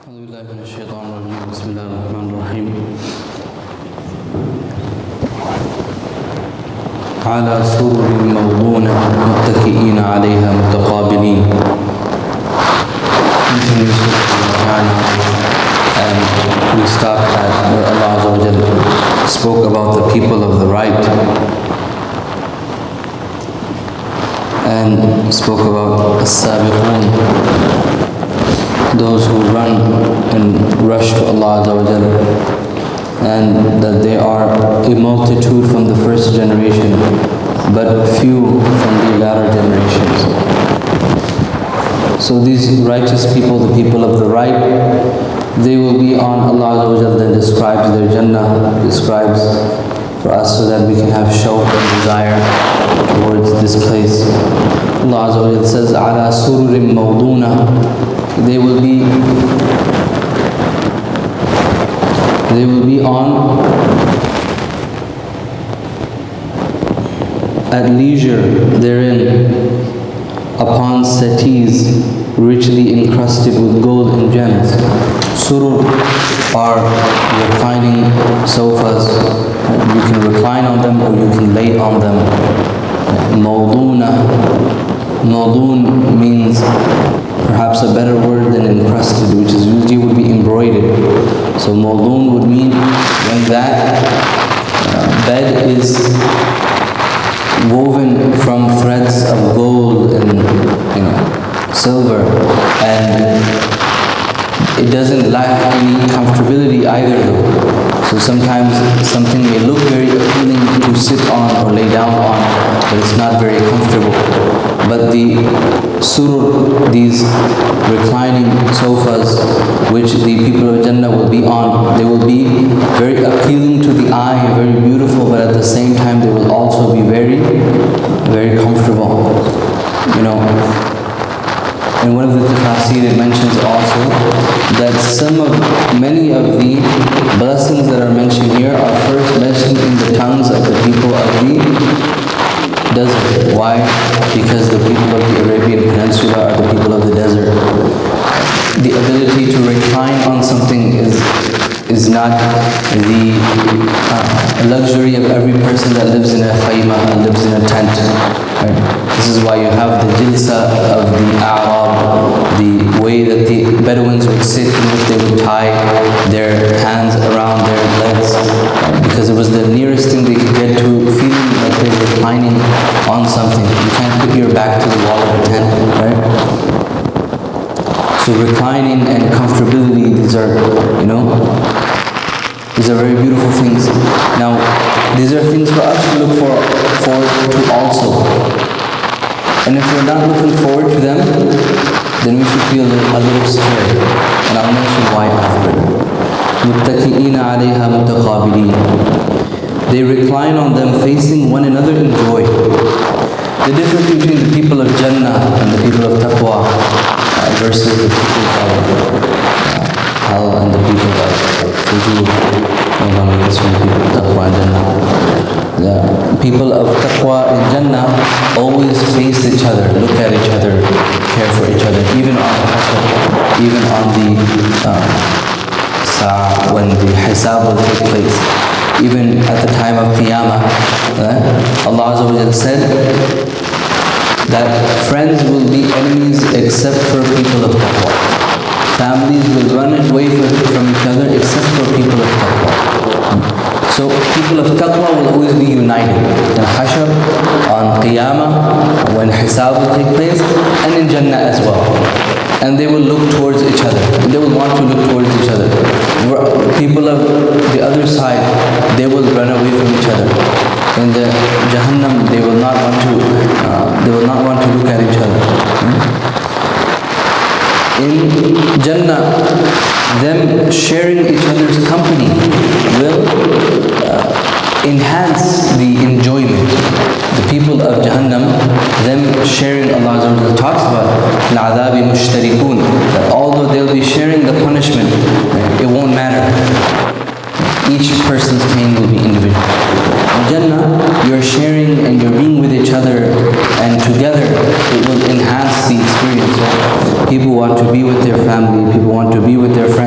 أعوذ بالله من الشيطان الرجيم بسم الله الرحمن الرحيم على سرر موضونة متكئين عليها متقابلين. Continues and we stopped at where Allah Azza wa Jalla spoke about the people of the right and spoke about as-sabiqun, those who run and rush to Allah Azza wa Jalla, and that they are a multitude from the first generation, but few from the latter generations. So these righteous people, the people of the right, they will be on Allah Azza wa Jalla, and describes their Jannah, describes for us so that we can have shawq and desire towards this place. Allah Azza wa Jalla says, ala sururin mawduna, they will be on at leisure therein upon settees richly encrusted with gold and gems. Surur are reclining sofas. You can recline on them or you can lay on them. Mawduna, mawdun means perhaps a better word than encrusted, which is usually would be embroidered. So mawdun would mean when that bed is woven from threads of gold and silver, and it doesn't lack any comfortability either though. So sometimes something may look very appealing to sit on or lay down on, but it's not very comfortable. But the surur, these reclining sofas which the people of Jannah will be on, they will be very appealing to the eye, very beautiful, but at the same time they will also be very, very comfortable. In one of the TAFSEER it mentions also that many of the blessings that are mentioned here are first mentioned in the tongues of the people of the desert. Why? Because the people of the Arabian Peninsula are the people of the desert. The ability to recline on something is not the luxury of every person that lives in a khaymah and lives in a tent. Right? This is why you have the jilsa of the A'rab, the way that the Bedouins would sit in which they would tie their hands around their legs, because it was the nearest thing they could get to feeling like they're reclining on something. You can't put your back to the wall of a tent, right? So reclining and comfortability, these are very beautiful things. Now, these are things for us to look forward to also. And if we're not looking forward to them, then we should feel a little scared. And I'll mention why after. مُتَّكِئِينَ عَلَيْهَا مُتَقَابِلِينَ, they recline on them facing one another in joy. The difference between the people of Jannah and the people of Taqwa versus the people of hell and the people of Fujur. The people of Taqwa and Jannah always face each other, look at each other, care for each other, even on the Hashr, even on the Sa'ah, when the Hisab will take place. Even at the time of Qiyamah, Allah Azza wa Jalla said that friends will be enemies except for people of Taqwa. Families will run away from each other except for people of Taqwa. So people of Taqwa will always be united in Hashr, on Qiyamah, when Hisab will take place, and in Jannah as well. And they will look towards each other. They will want to look towards each other. People of the other side, they will run away from each other. In the Jahannam, they will not want to look at each other. In Jannah, them sharing each other's company will enhance the enjoyment. The people of Jahannam, them sharing, Allah Azza wa Jalla talks about الْعَذَابِ مُشْتَرِكُونَ, that although they'll be sharing the punishment, it won't matter. Each person's pain will be individual. In Jannah, you're sharing and you're being with each other, and together it will enhance the experience. People want to be with their family, people want to be with their friends.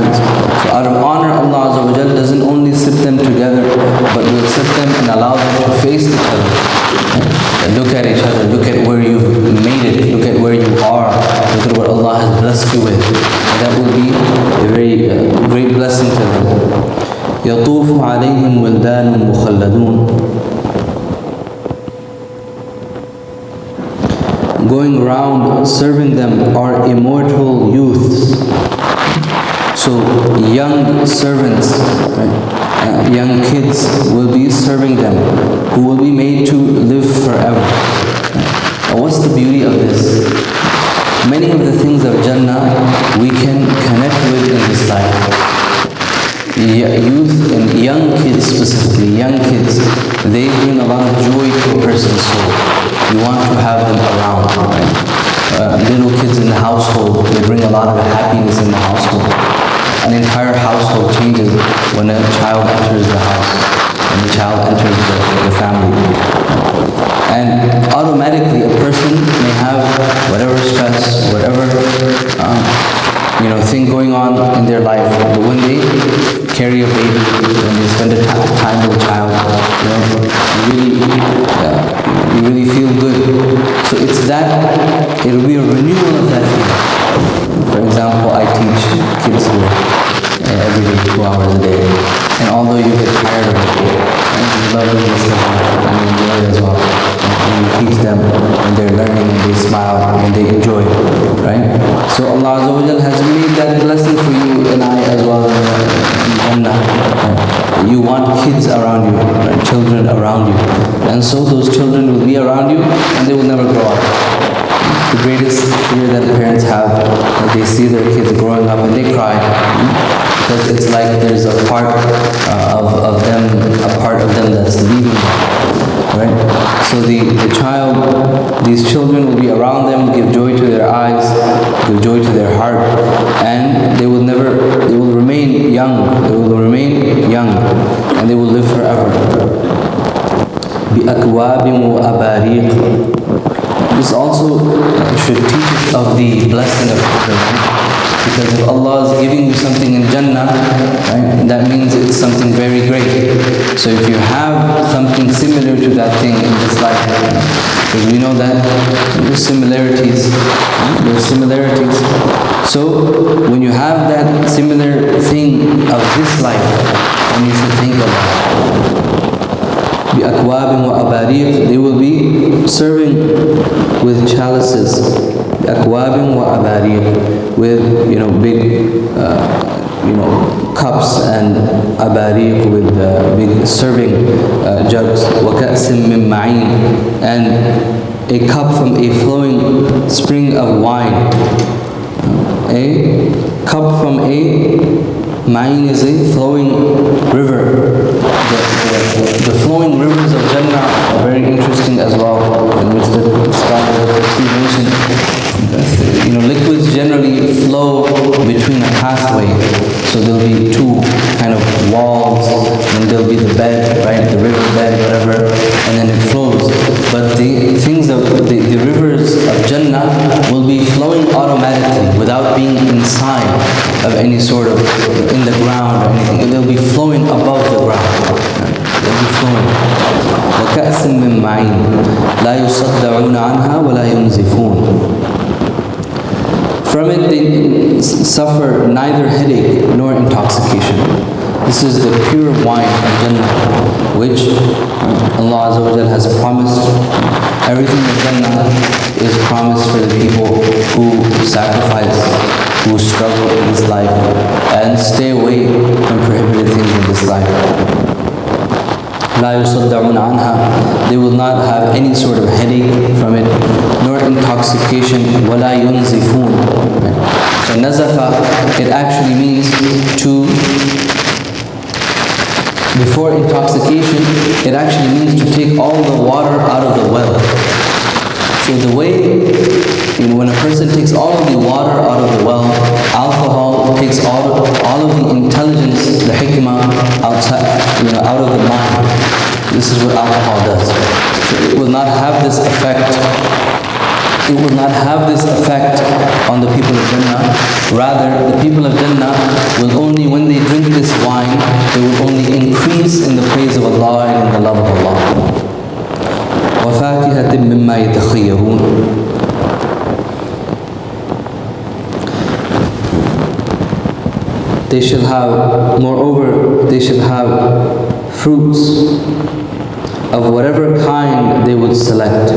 Going around serving them are immortal youths. So young servants, right? Young kids will be serving them, who will be made to live forever. And what's the beauty of this? Many of the things of Jannah we can connect with in this life. Youth and young kids specifically, young kids, they bring a lot of joy to a person's soul. You want to have them around, right? Little kids in the household, they bring a lot of happiness in the household. An entire household changes when a child enters the house, when the child enters the family. And automatically a person may have whatever stress, whatever thing going on in their life, but when they carry a baby, when they spend a time with a child, you really feel good. So it's that, it'll be a renewal of that feeling. For example, I teach kids here every day, 2 hours a day, and although you get tired of it, and you love it, and you enjoy it as well, and you teach them, and they're learning, and they smile, and they enjoy it, right? So Allah Azza wa Jal has made that blessing for you and I as well in Jannah. You want kids around you, right? Children around you, and so those children will be around you, and they will never grow up. The greatest fear that the parents have, they see their kids growing up and they cry, because it's like there's a part of them, a part of them that's leaving, right? So these children will be around them, give joy to their eyes, give joy to their heart, and they will remain young, and they will live forever. بِأَكْوَابٍ وَأَبَارِيقٍ. This also should teach us of the blessing of children. Because if Allah is giving you something in Jannah, right, that means it's something very great. So if you have something similar to that thing in this life, because we know that there's similarities. So when you have that similar thing of this life, then you should think of that. بِأَكْوَابٍ وَأَبَارِيقٍ. They will be serving with chalices. بِأَكْوَابٍ وَأَبَارِيقٍ. With big cups, and abariq with big serving jugs. وَكَأْسٍ مِّن مَّعِينٍ. And a cup from a flowing spring of wine. A cup from a Ma'in is a flowing river. The flowing rivers of Jannah are very interesting as well, in which the scholars mentioned. Liquids generally flow between a pathway. So there'll be two kind of walls, and there'll be the bed, right, the river bed, whatever, and then it flows. But the rivers of Jannah will be flowing automatically without being inside of any sort of in the ground or anything. They'll be flowing above the ground. They'll be flowing. وَكَأْسٍ مِّن مَّعِينٍ لَا يُصَدَّعُونَ عَنْهَا وَلَا يُنزِفُونَ. From it they suffer neither headache nor intoxication. This is the pure wine of Jannah, which Allah Azza wa Jal has promised. Everything in Jannah is promised for the people who sacrifice, who struggle in this life, and stay away from prohibited things in this life. لَا يُصَدَّعُونَ عَنْهَا. They will not have any sort of headache from it, nor intoxication. وَلَا يُنزِفُونَ. So nazafa, it actually means to, before intoxication, it actually means to take all the water out of the well. So the way, when a person takes all of the water out of the well, alcohol takes all of the intelligence, the hikmah, outside, out of the mind. This is what alcohol does. So it will not have this effect. It will not have this effect on the people of Jannah. Rather, the people of Jannah will only, when they drink this wine, they will only increase in the praise of Allah and in the love of Allah. وَفَاكِهَةٍ مِّمَّا يَتَخَيَّرُونَ. They shall have, moreover, they shall have fruits of whatever kind they would select.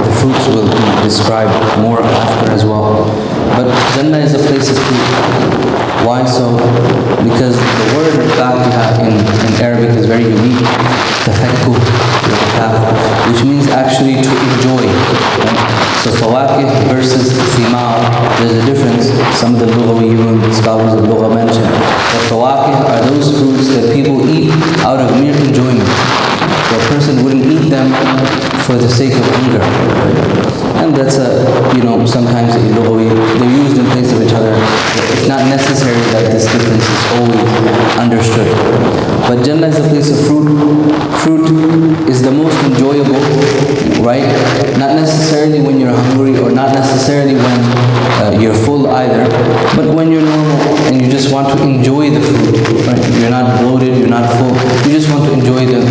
The fruits will be described more after as well. But Jannah is a place of fruit. Why so? Because the word Fatiha in Arabic is very unique. Tafakkuh, which means actually to enjoy. So fawakih versus thimar, there's a difference. Some of the Lughawiyyun, scholars of Lugha mention that fawakih are those fruits that people eat out of mere enjoyment. So a person wouldn't eat them for the sake of hunger. And that's sometimes in Lughawi, they're used in place of each other. It's not necessary that this difference is always understood. But Jannah is a place of fruit. Fruit is the most enjoyable, right? Not necessarily when you're hungry, or not necessarily when you're full either, but when you're normal and you just want to enjoy the food, right? You're not bloated, you're not full, you just want to enjoy the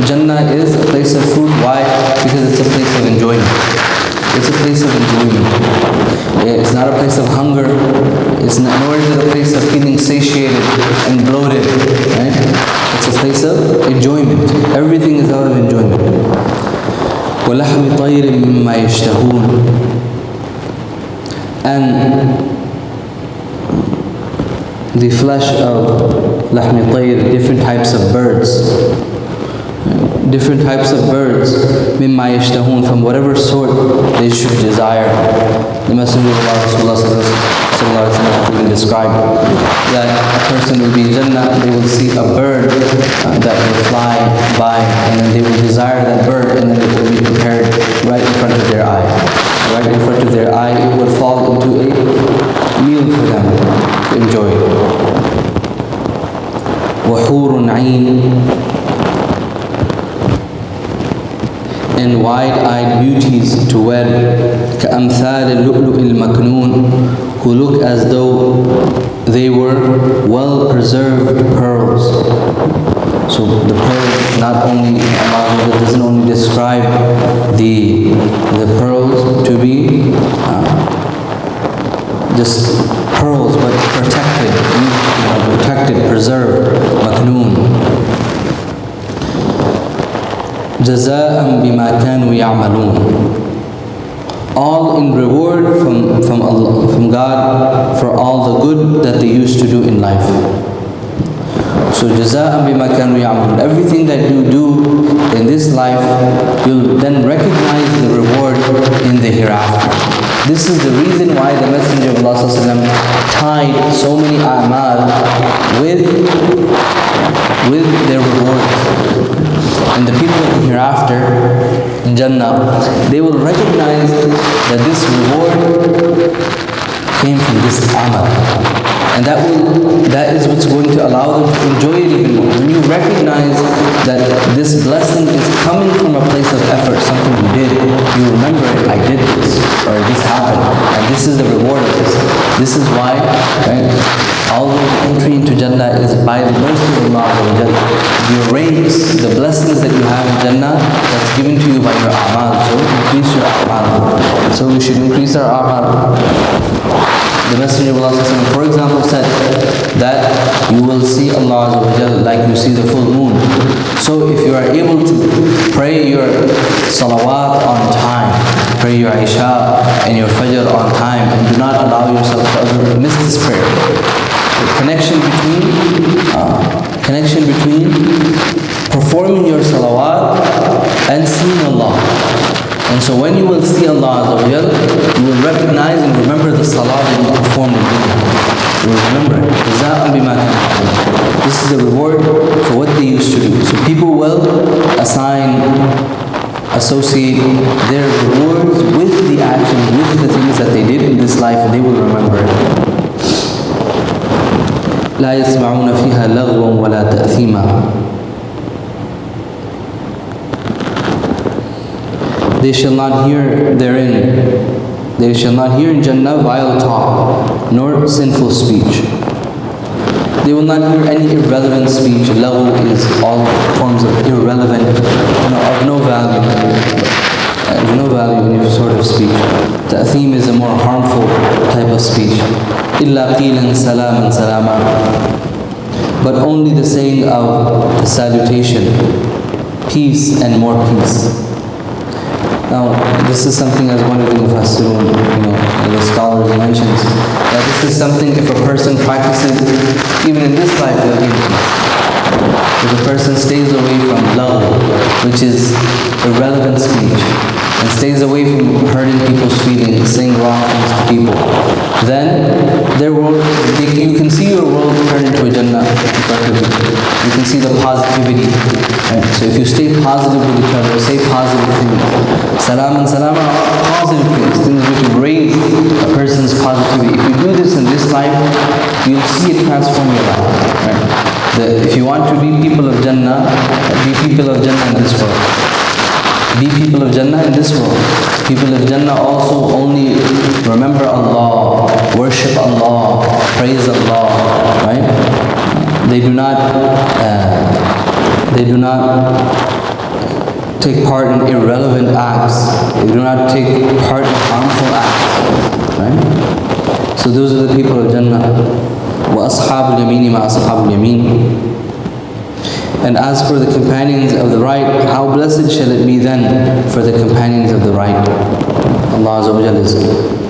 Jannah is a place of fruit. Why? Because it's a place of enjoyment. It's a place of enjoyment. It's not a place of hunger. Nor is it a place of feeling satiated and bloated. Right? It's a place of enjoyment. Everything is out of enjoyment. وَلَحْمِ طَيْرٍ مِّمَّا يَشْتَهُونَ. And the flesh of lahmi tayr, different types of birds. Different types of birds, mimma yashtahun, from whatever sort they should desire. The Messenger of Allah sallallahu alaihi wasallam even described that a person will be in Jannah, they will see a bird that will fly by, and then they will desire that bird, and then it will be prepared right in front of their eye. Right in front of their eye, it will fall into a meal for them to enjoy. وَحُورٌ عَيْنٌ, and wide-eyed beauties to wed, كَأَمْثَالِ اللُّؤْلُؤِ الْمَكْنُونِ, who look as though they were well-preserved pearls. So the pearl, not only Allah doesn't only describe the pearls to be just pearls, but protected, preserved, maknoon. جَزَاءً بِمَا كَانُوا يَعْمَلُونَ, all in reward from Allah, from God, for all the good that they used to do in life. So جَزَاءً بِمَا كَانُوا يَعْمَلُونَ, everything that you do in this life, you'll then recognize the reward in the hereafter. This is the reason why the Messenger of Allah ﷺ tied so many a'mal with their rewards. And the people hereafter in Jannah, they will recognize that this reward came from this amal. And that is what's going to allow them to enjoy it even more. When you recognize that this blessing is coming from a place of effort, something you did, you remember it, I did this, or this happened, and this is the reward of this. This is why, right, although the entry into Jannah is by the mercy of Allah, you raise the blessings that you have in Jannah that's given to you by your amal. So increase your amal. So we should increase our amal. The Messenger of Allah, for example, said that you will see Allah like you see the full moon. So if you are able to pray your salawat on time, pray your Isha and your Fajr on time, and do not allow yourself to ever miss this prayer. The connection between performing your salawat and seeing Allah. And so when you will see Allah, you will recognize and remember the salah that you performed in dunya. You will remember it. This is the reward for what they used to do. So people will associate their rewards with the action, with the things that they did in this life, and they will remember it. لا يسمعون فيها لغوا ولا تأثيما. They shall not hear therein, they shall not hear in Jannah vile talk, nor sinful speech. They will not hear any irrelevant speech. Laghu is all forms of irrelevant, of no value. No value in any sort of speech. Ta'theem is a more harmful type of speech. إِلَّا قِيلًا سَلَامًا سَلَامًا. but only the saying of the salutation, peace and more peace. Now, this is something as one of the Mufassirun, the scholars mentions, that this is something if a person practices, even in this life, they'll give peace. If a person stays away from love, which is irrelevant speech, and stays away from hurting people's feelings, saying wrong things to people, then their world, you can see your world turn into a Jannah in front of you. You can see the positivity. Right? So if you stay positive with each other, say positive things. Salam and salam are positive things which raise a person's positivity. If you do this in this life, you'll see it transform your life. Right? If you want to be people of Jannah, be people of Jannah in this world. Be people of Jannah in this world. People of Jannah also only remember Allah, worship Allah, praise Allah, right? They do not take part in irrelevant acts. They do not take part in harmful acts, right? So those are the people of Jannah. وَأَصْحَابُ الْيَمِينِ مَا أَصْحَابُ الْيَمِينِ. And as for the companions of the right, how blessed shall it be then for the companions of the right. Allah Azza wa Jalla is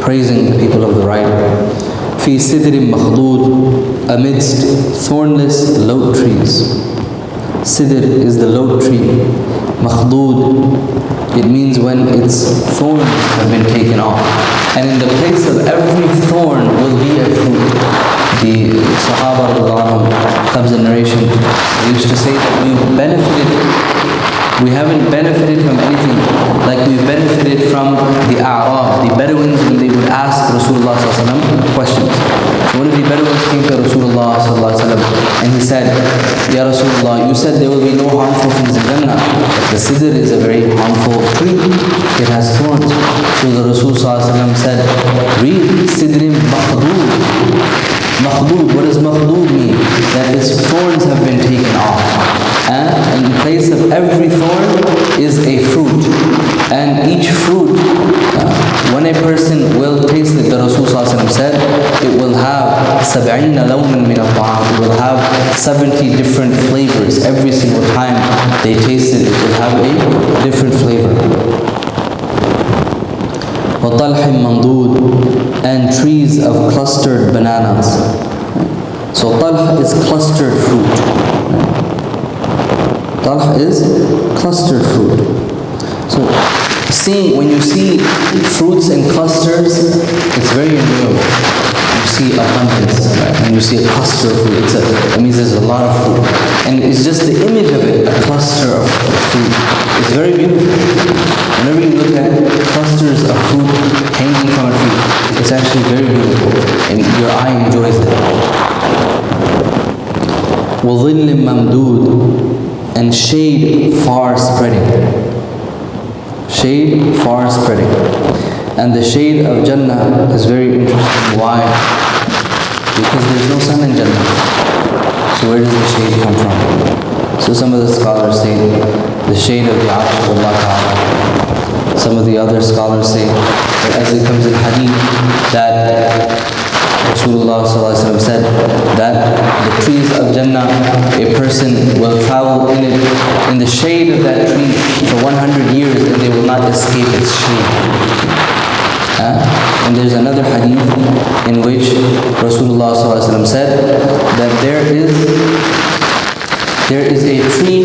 praising the people of the right. فِي سِدْرٍ مَخْضُودٍ, amidst thornless lote trees. Sidr is the lote tree. Makhdud, it means when its thorns have been taken off. And in the place of every thorn will be a fruit. The Sahaba comes in narration, they used to say that we haven't benefited from anything like we've benefited from the A'rab, the Bedouins, when they would ask Rasulullah questions. So one of the Bedouins came to Rasulullah and he said, Ya Rasulullah, you said there will be no harmful things in Jannah. The Sidr is a very harmful tree. It has thorns. So the Rasul said, read Sidrim Makhdud. Makhdud, what does Makhdud mean? That its thorns have been taken off. And in place of every thorn is a fruit. And each fruit, when a person will taste it, the Rasul said, it will have سَبْعِينَ لَوْنًا مِنَ الطَّعَامِ. It will have 70 different flavors. Every single time they taste it, it will have a different flavor. وَطَلْحٍ مَنْضُودٍ, and trees of clustered bananas. So talh is clustered fruit. Talh is clustered fruit. So when you see fruits in clusters, it's very enjoyable. You see abundance, right? And you see a cluster of fruit. It means there's a lot of fruit. And it's just the image of it, a cluster of fruit. It's very beautiful. Whenever you look at clusters of fruit hanging from a tree, it's actually very beautiful, and your eye enjoys it. وَظِلٍّ مَمْدُودٍ, and shade far spreading. Shade far spreading. And the shade of Jannah is very interesting. Why? Because there's no sun in Jannah. So where does the shade come from? So some of the scholars say the shade of the Arsh of Allah Ta'ala. Some of the other scholars say that as it comes in hadith that Rasulullah said that the trees of Jannah, a person will travel in it, in the shade of that tree for 100 years and they will not escape its shade. And there's another hadith in which Rasulullah said that there is a tree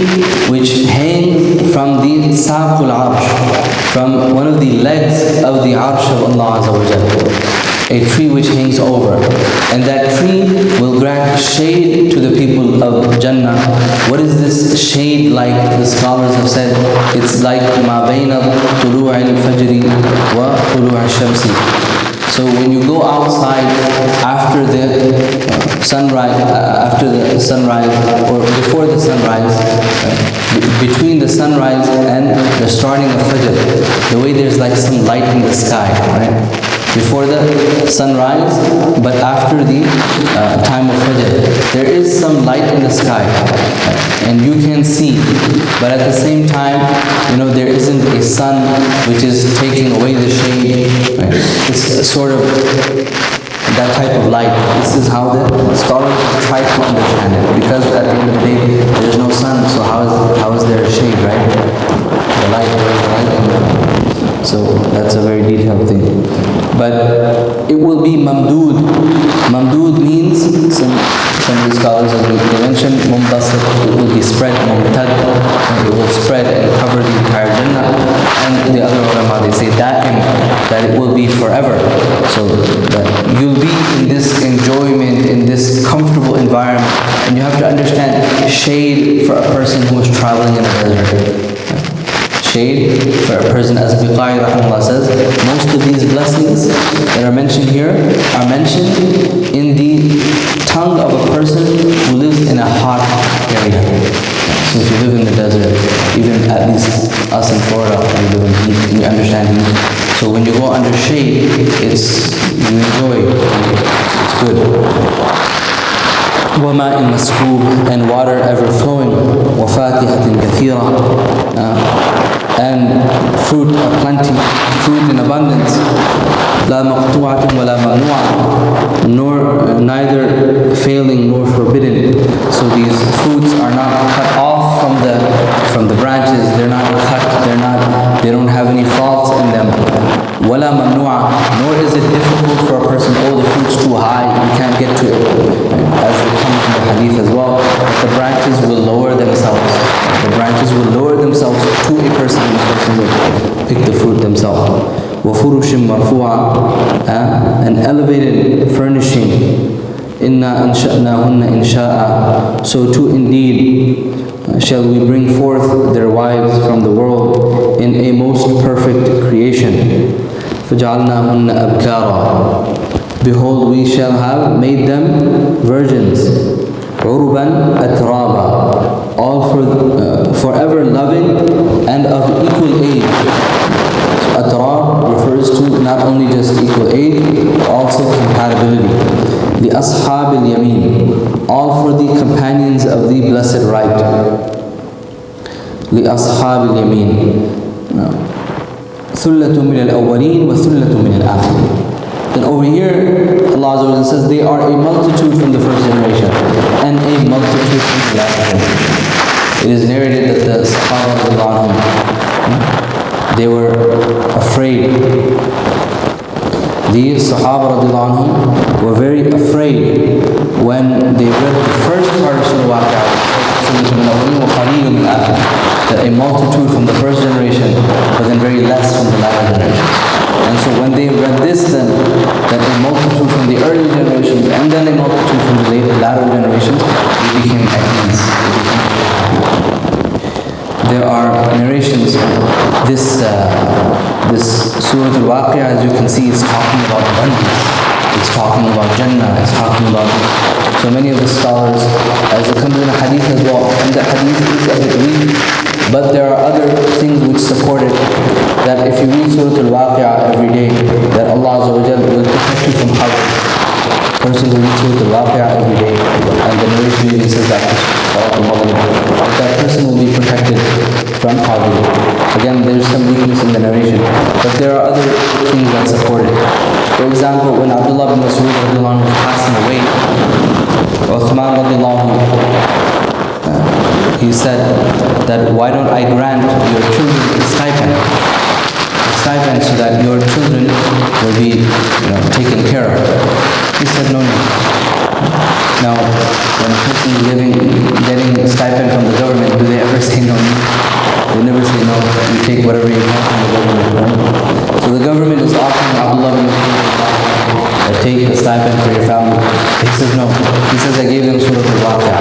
which hangs from the Saqul Arsh, from one of the legs of the Arsh of Allah Azza wa Jalla. A tree which hangs over. And that tree will grant shade to the people of Jannah. What is this shade like? The scholars have said it's like مَا بَيْنَ طُلُوعِ الْفَجْرِ وَطُلُوعِ الشَّمْسِ. So when you go outside after the sunrise, or before the sunrise, between the sunrise and the starting of Fajr, the way there's like some light in the sky, right? Before the sunrise, but after the time of Fajr, there is some light in the sky, and you can see, but at the same time, there isn't a sun which is taking away the shade. Right? It's sort of that type of light. This is how the scholars try to understand it. Because at the end of the day, there is no sun, so how is there a shade, right? The light, there is the light in there. So that's a very detailed thing. But it will be mamdood. Mamdood means, some of the scholars as they mentioned, mumbasit, it will be spread, mumtad, it will spread and cover the entire Jannah. And the other ulama, they say da'im, that it will be forever. So that you'll be in this enjoyment, in this comfortable environment. And you have to understand, shade for a person who is traveling in a desert. Shade for a person, as Biqai rahimahullah says, most of these blessings that are mentioned here are mentioned in the tongue of a person who lives in a hot area. So if you live in the desert, even at least us in Florida, we live in heat, we understand heat. So when you go under shade, you enjoy, it's good. وَمَاءٍ مَسْكُوبٍ, and water ever flowing, وَفَاكِهَةٍ كَثِيرًا, and fruit plenty, fruit in abundance, لَا مَقْطُوعَةٍ وَلَا مَمْنُوعَةٍ, nor neither failing nor forbidden. So these fruits are not cut off from the branches, they're not cut, they don't have any faults in them. وَلَا مَمْنُوعَةٍ, nor is it difficult for a person, the fruit's too high, you can't get to it. As it comes in the hadith as well, the branches will lower themselves. The branches will lower themselves to a person, and the person will pick the fruit themselves. وَفُرُشٍ مَرْفُوعَةٍ, an elevated furnishing. إِنَّا أَنشَأْنَاهُنَّ إِنشَاءً, so too indeed shall we bring forth their wives from the world in a most perfect creation. فَجَعَلْنَاهُنَّ أَبْكَارًا, behold, we shall have made them virgins. عُرُبًا أَتْرَابًا, all forever loving and of equal age. So atrab refers to not only just equal age, but also compatibility. لِأَصْحَابِ الْيَمِينِ, all for the companions of the blessed right. لِأَصْحَابِ الْيَمِينِ, ثُلَّةٌ مِنَ الْأَوَّلِينَ وَثُلَّةٌ مِنَ الْآخِرِينَ. Then over here, Allah Azza wa Jalla says, they are a multitude from the first generation and a multitude from the last generation. It is narrated that the Sahaba, they were afraid. The Sahaba were very afraid when they read the first part of Surah Al-Waqiah, that a multitude from the first generation, but then very less from the latter generation. And so when they read this, then that a multitude from the early generations and then a multitude from the latter generations, they became at ease. There are narrations. This Surah Al-Waqiah, as you can see, is talking about abundance. It's talking about Jannah. It's talking about so many of the scholars, as it comes in a hadith as well, and the hadith is a bit weak, but there are other things which support it, that if you read Surah Al-Waqiah every day, that Allah Azza wa Jalla will protect you from qabr. Person who reads Surah Al-Waqiah every day, and the narration even says that person will be protected from qabr. Again, there's some weakness in the narration, but there are other things that support it. For example, when Abdullah bin Mas'ud was passing away, Uthman he said that, why don't I grant your children a stipend so that your children will be taken care of. He said, no. Now, when a person is getting a stipend from the government, do they ever say no? They never say no. You take whatever you want from the government. Right? So the government is offering Abdullah bin Mas'ud, take a stipend for your family. He says no. He says, I gave them Surah Al-Waqiah.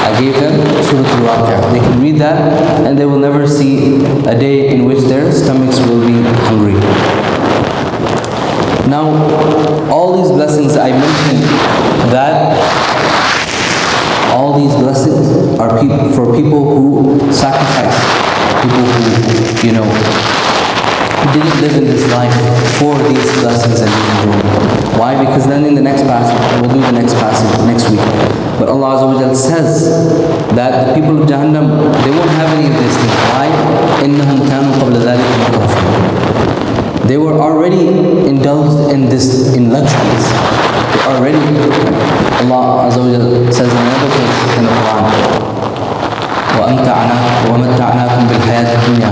I gave them Surah Al-Waqiah. They can read that and they will never see a day in which their stomachs will be hungry. Now, all these blessings I mentioned, that all these blessings are for people who sacrifice, people who, didn't live in this life for these blessings and enjoyment. Why? Because then in the next passage, we'll do the next passage next week. But Allah Azza wa Jalla says that the people of Jahannam, they won't have any of these things. Why? إِنَّهُمْ كَانُوا قَبْلَ ذَلِكَ مُتْرَفِينَ. They were already indulged in luxuries. Already, Allah Azza wa Jalla says in another place in the Quran, وَمَتَّعْنَاكُمْ بِالْحَيَاةِ الدُّنْيَا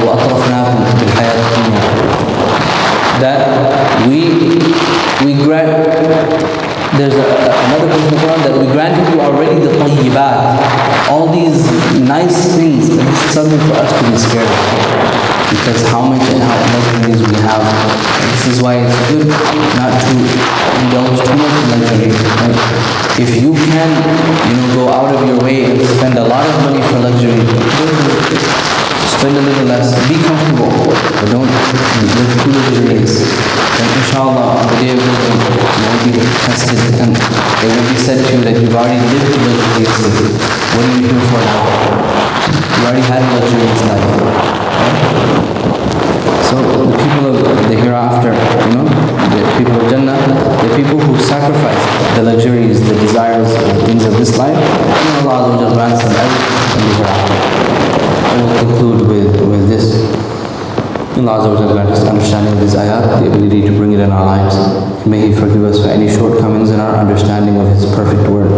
وَأَطْرَفْنَاكُمْ بِالْحَيَاةِ الدُّنْيا. That we grant, there's another place in the Quran that we granted you already the tayyibat, all these nice things, and this is something for us to be scared of. Because how much and how luxuries we have. This is why it's good not to indulge too much in luxury. Right? If you can, go out of your way and spend a lot of money for luxury, spend a little less, be comfortable, but don't live too luxurious. Then inshallah, on the day of judgment, you will be tested and it will be said to you that you've already lived luxuriously. What are you here for now? You already had a luxurious life. So the people of the hereafter, the people of Jannah, the people who sacrifice the luxuries, the desires, the things of this life, Allah grants them everything in the hereafter. I will conclude with this. Allah grant us understanding of this ayat, the ability to bring it in our lives. May He forgive us for any shortcomings in our understanding of His perfect word.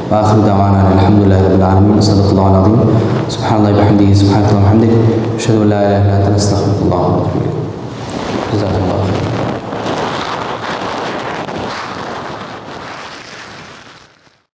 وآخر دعوانا الحمد لله رب العالمين صدق الله العظيم سبحان الله بحمده سبحانك اللهم وبحمدك أشهد أن لا إله إلا أنت نستغفرك اللهم وأتوب إليك جزاك الله